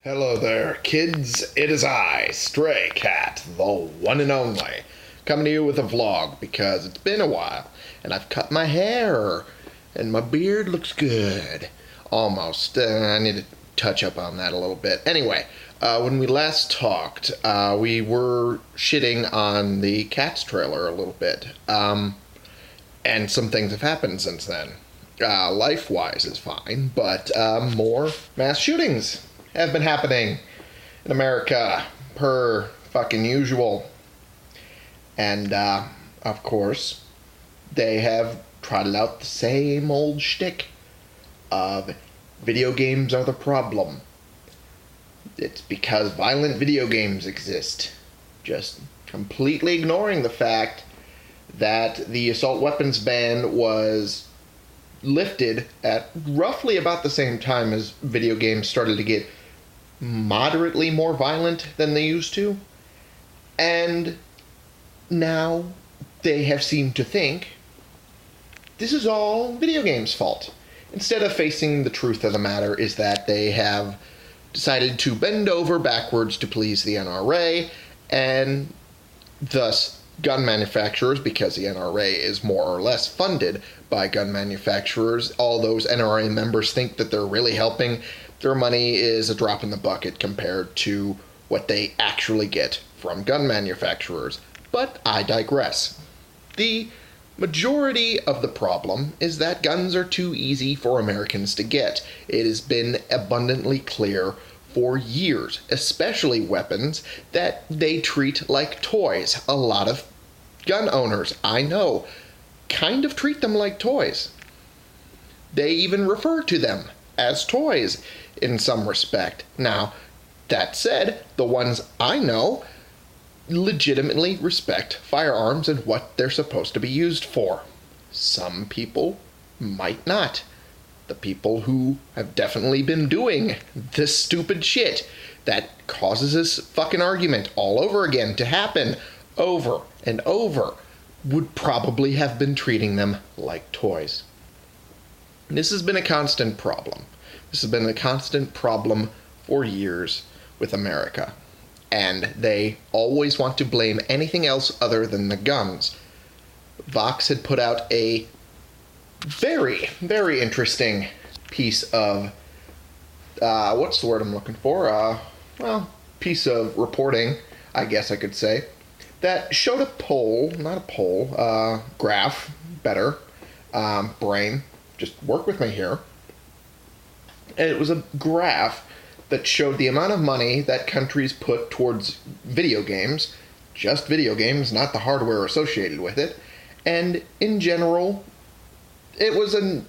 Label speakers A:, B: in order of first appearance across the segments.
A: Hello there, kids. It is I, Stray Cat, the one and only, coming to you with a vlog because it's been a while and I've cut my hair and my beard looks good. Almost. I need to touch up on that a little bit. Anyway, when we last talked, we were shitting on the Cats trailer a little bit. And some things have happened since then. Life-wise is fine, but more mass shootings have been happening in America, per fucking usual. And, of course, they have trotted out the same old shtick of video games are the problem. It's because violent video games exist. Just completely ignoring the fact that the assault weapons ban was lifted at roughly about the same time as video games started to get moderately more violent than they used to. And now they have seemed to think this is all video games' fault. Instead of facing the truth of the matter is that they have decided to bend over backwards to please the NRA, and thus gun manufacturers, because the NRA is more or less funded by gun manufacturers. All those NRA members think that they're really helping. Their money is a drop in the bucket compared to what they actually get from gun manufacturers. But I digress. The majority of the problem is that guns are too easy for Americans to get. It has been abundantly clear for years, especially weapons, that they treat like toys. A lot of gun owners, I know, kind of treat them like toys. They even refer to them as toys in some respect. Now, that said, the ones I know legitimately respect firearms and what they're supposed to be used for. Some people might not. The people who have definitely been doing this stupid shit that causes this fucking argument all over again to happen over and over would probably have been treating them like toys. This has been a constant problem. This has been a constant problem for years with America. And they always want to blame anything else other than the guns. Vox had put out a very, very interesting piece of, what's the word I'm looking for? Piece of reporting, I guess I could say, that showed a poll, not a poll, graph, better, brain, just work with me here. And it was a graph that showed the amount of money that countries put towards video games, just video games, not the hardware associated with it. And in general, it was a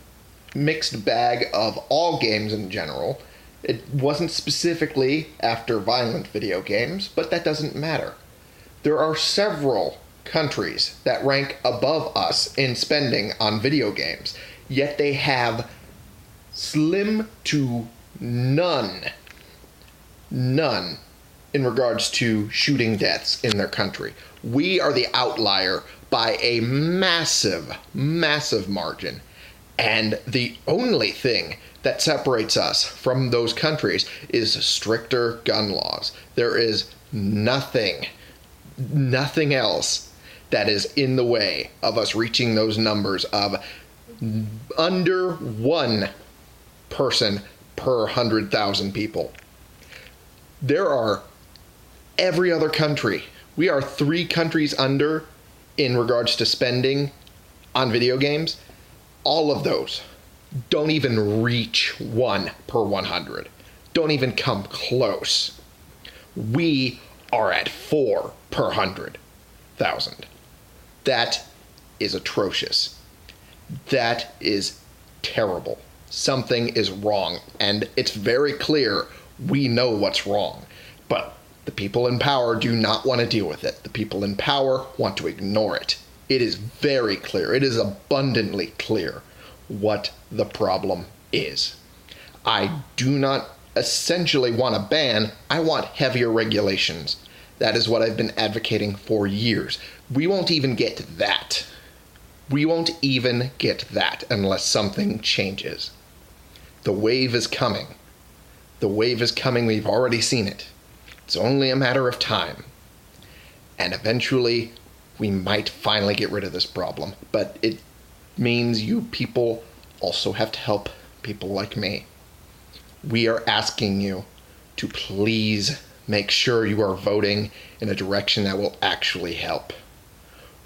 A: mixed bag of all games in general. It wasn't specifically after violent video games, but that doesn't matter. There are several countries that rank above us in spending on video games, yet they have slim to none in regards to shooting deaths in their country. We are the outlier by a massive, massive margin. And the only thing that separates us from those countries is stricter gun laws. There is nothing else that is in the way of us reaching those numbers of under one person per 100,000 people. There are every other country. We are 3 countries under in regards to spending on video games. All of those don't even reach 1 per 100. Don't even come close. We are at 4 per 100,000. That is atrocious. That is terrible. Something is wrong, and it's very clear we know what's wrong. But the people in power do not want to deal with it. The people in power want to ignore it. It is very clear. It is abundantly clear what the problem is. I do not essentially want a ban. I want heavier regulations. That is what I've been advocating for years. We won't even get that. We won't even get that unless something changes. The wave is coming. The wave is coming. We've already seen it. It's only a matter of time. And eventually, we might finally get rid of this problem. But it means you people also have to help people like me. We are asking you to please make sure you are voting in a direction that will actually help.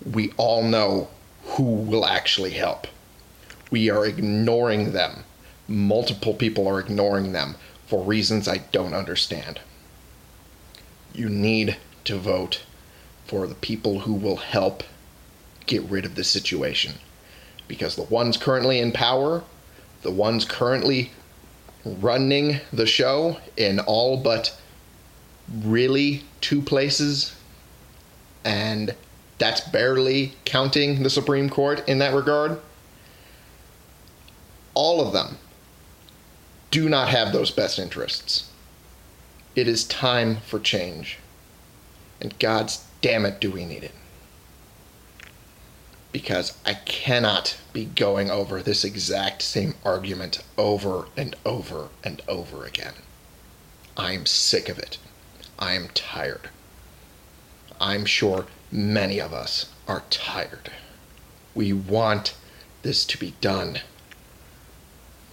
A: We all know who will actually help. We are ignoring them. Multiple people are ignoring them for reasons I don't understand. You need to vote for the people who will help get rid of the situation. Because the ones currently in power, the ones currently running the show in all but really 2 places, and that's barely counting the Supreme Court in that regard, all of them do not have those best interests. It is time for change. And God's damn it, do we need it. Because I cannot be going over this exact same argument over and over and over again. I'm sick of it. I am tired. I'm sure many of us are tired. We want this to be done.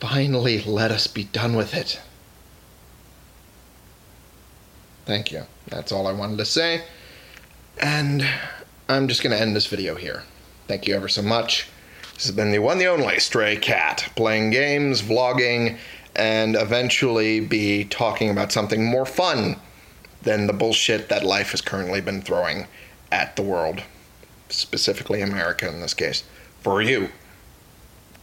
A: Finally, let us be done with it. Thank you. That's all I wanted to say. And I'm just going to end this video here. Thank you ever so much. This has been the one, the only Stray Cat, playing games, vlogging, and eventually be talking about something more fun than the bullshit that life has currently been throwing at the world, specifically America in this case, for you.